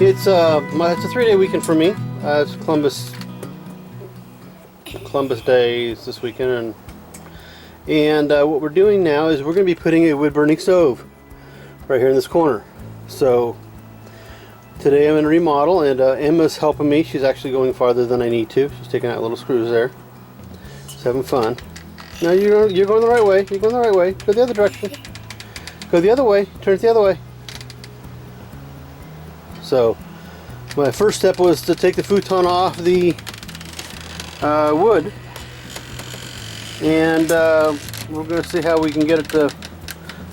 It's a 3-day weekend for me. It's Columbus Day is this weekend, and what we're doing now is we're going to be putting a wood burning stove right here in this corner. So today I'm in a remodel, and Emma's helping me. She's actually going farther than I need to. She's taking out little screws there. She's having fun. No, you're going the right way. You're going the right way. Go the other direction. Go the other way. Turn it the other way. So my first step was to take the futon off the wood, and we're going to see how we can get it to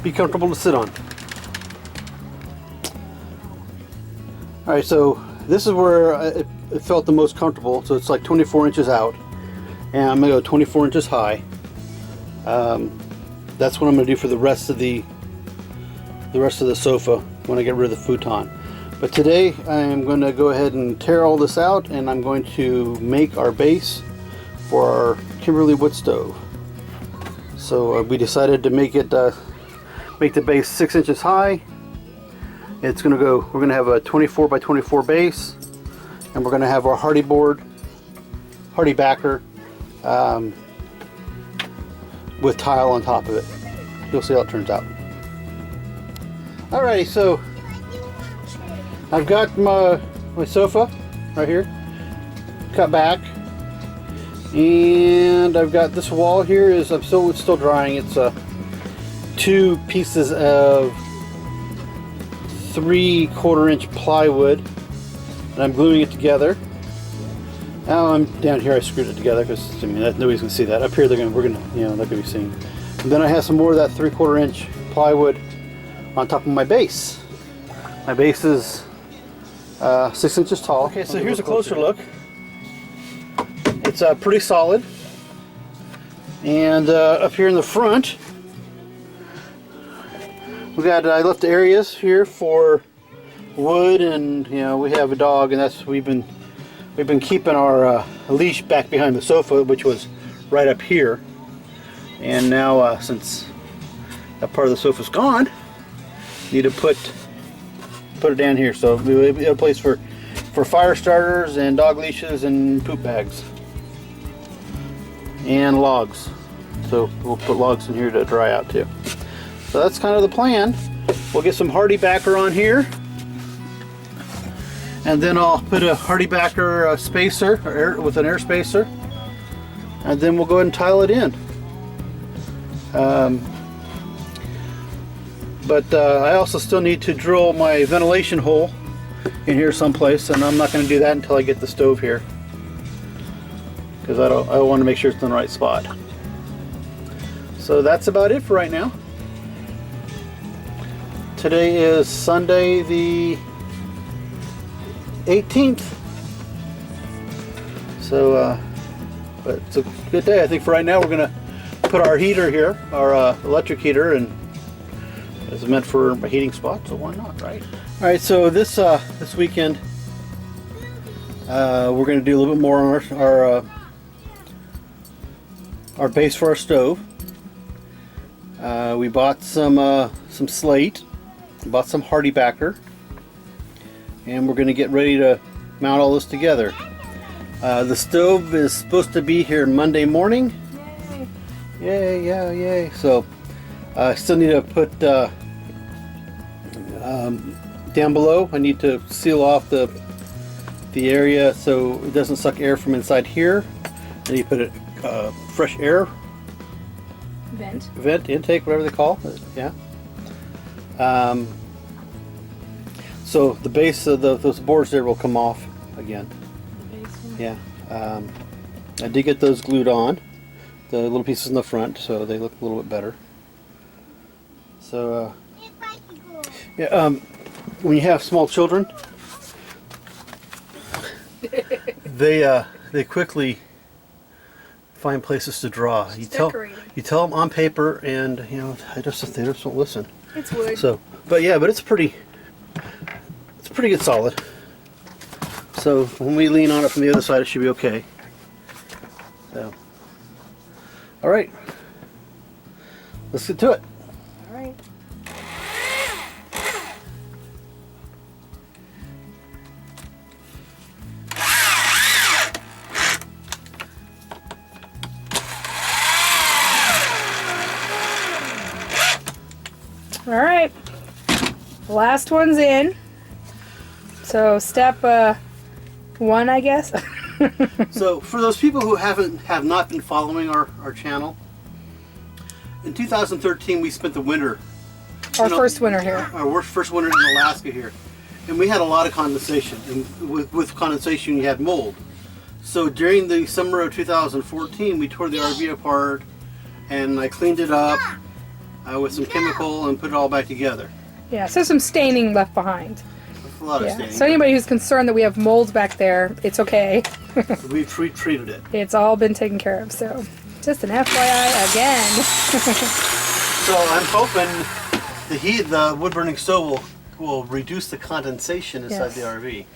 be comfortable to sit on. Alright, so this is where it felt the most comfortable. So it's like 24 inches out, and I'm going to go 24 inches high. That's what I'm going to do for the rest of the sofa when I get rid of the futon. But today I'm going to go ahead and tear all this out, and I'm going to make our base for our Kimberly wood stove. So we decided to make the base 6 inches high. We're going to have a 24 by 24 base, and we're going to have our hardy backer with tile on top of it. You'll see how it turns out. Alrighty, so I've got my sofa right here cut back, and I've got this wall here. It's still drying. It's 2 pieces of 3/4 inch plywood, and I'm gluing it together. Now I'm down here. I screwed it together because nobody's gonna see that. Up here they're gonna be seeing. And then I have some more of that 3/4 inch plywood on top of my base. My base is 6 inches tall. Okay, so here's a closer look. It's pretty solid. And up here in the front, I left areas here for wood, and we have a dog, and we've been keeping our leash back behind the sofa, which was right up here. And now since that part of the sofa's gone, need to put it down here. So we have a place for fire starters and dog leashes and poop bags and logs. So we'll put logs in here to dry out too. So that's kind of the plan. We'll get some hardy backer on here, and then I'll put a hardy backer spacer with an air spacer, and then we'll go ahead and tile it in. But I also still need to drill my ventilation hole in here someplace, and I'm not going to do that until I get the stove here, because I want to make sure it's in the right spot. So that's about it for right now. Today is Sunday the 18th. So, but it's a good day. I think for right now we're going to put our heater here, our electric heater, and it's meant for a heating spot, so why not, right? All right, so this weekend we're going to do a little bit more on our base for our stove. We bought some slate, bought some hardy backer, and we're going to get ready to mount all this together. The stove is supposed to be here Monday morning. Yay! Yay! So I still need to put down below. I need to seal off the area so it doesn't suck air from inside here. I need to put a fresh air vent intake, whatever they call it. Yeah. So the base of those boards there will come off again. Yeah. I did get those glued on, the little pieces in the front, so they look a little bit better. So yeah, when you have small children, they quickly find places to draw. You tell them on paper, and they just won't listen. It's wood. So, but it's pretty good solid. So when we lean on it from the other side, it should be okay. So, all right, let's get to it. All right. last one's in. So step 1, I guess. So for those people who have not been following our channel, in 2013 we spent the winter. Our first winter here. Our first winter in Alaska here. And we had a lot of condensation. And with condensation you had mold. So during the summer of 2014 we tore the RV apart and I cleaned it up with some chemical and put it all back together. Yeah, so some staining left behind. A lot of staining. So anybody who's concerned that we have mold back there, it's okay. We treated it. It's all been taken care of. So just an FYI again. So I'm hoping the wood burning stove will reduce the condensation inside the RV.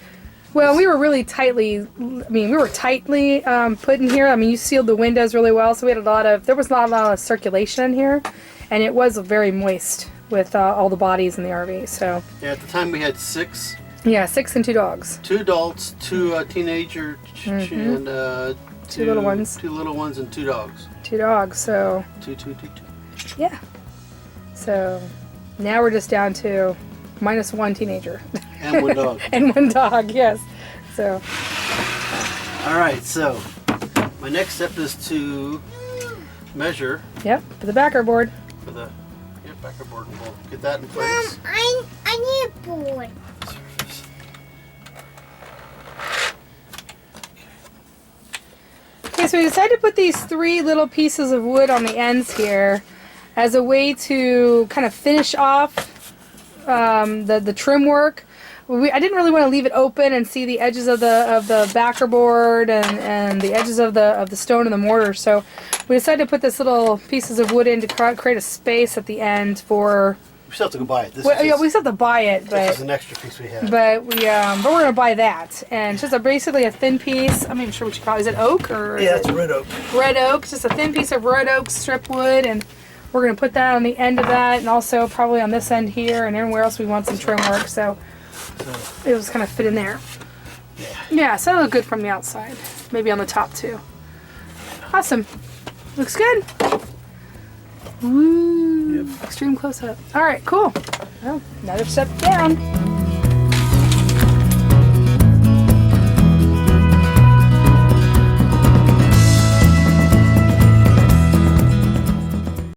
Well, we were really tightly put in here. I mean, you sealed the windows really well, so we had there was not a lot of circulation in here, and it was very moist with all the bodies in the RV. So yeah, at the time we had 6. Yeah, 6 and 2 dogs. 2 adults, 2 teenager, and 2 little ones. 2 little ones and 2 dogs. 2 dogs. So 2. Yeah. So now we're just down to -1 teenager. And 1 dog. And 1 dog, yes. So. All right, so my next step is to measure. Yep, for the backer board. For the backer board, and we'll get that in place. Mom, I need a board. Okay, so we decided to put these 3 little pieces of wood on the ends here as a way to kind of finish off the trim work. I didn't really want to leave it open and see the edges of the backer board and the edges of the stone and the mortar. So we decided to put this little pieces of wood in to create a space at the end for. We still have to go buy it. We still have to buy it, but this is an extra piece we have. But we're gonna buy that, and just basically a thin piece. I'm not even sure what you call it. Is it oak or? Yeah, it's red oak. Red oak, just a thin piece of red oak strip wood, and we're gonna put that on the end of that, and also probably on this end here, and everywhere else we want some trim work. So it was kind of fit in there. Yeah, so it looked good from the outside. Maybe on the top too. Awesome. Looks good. Woo. Yep. Extreme close up. All right, cool. Well, another step down.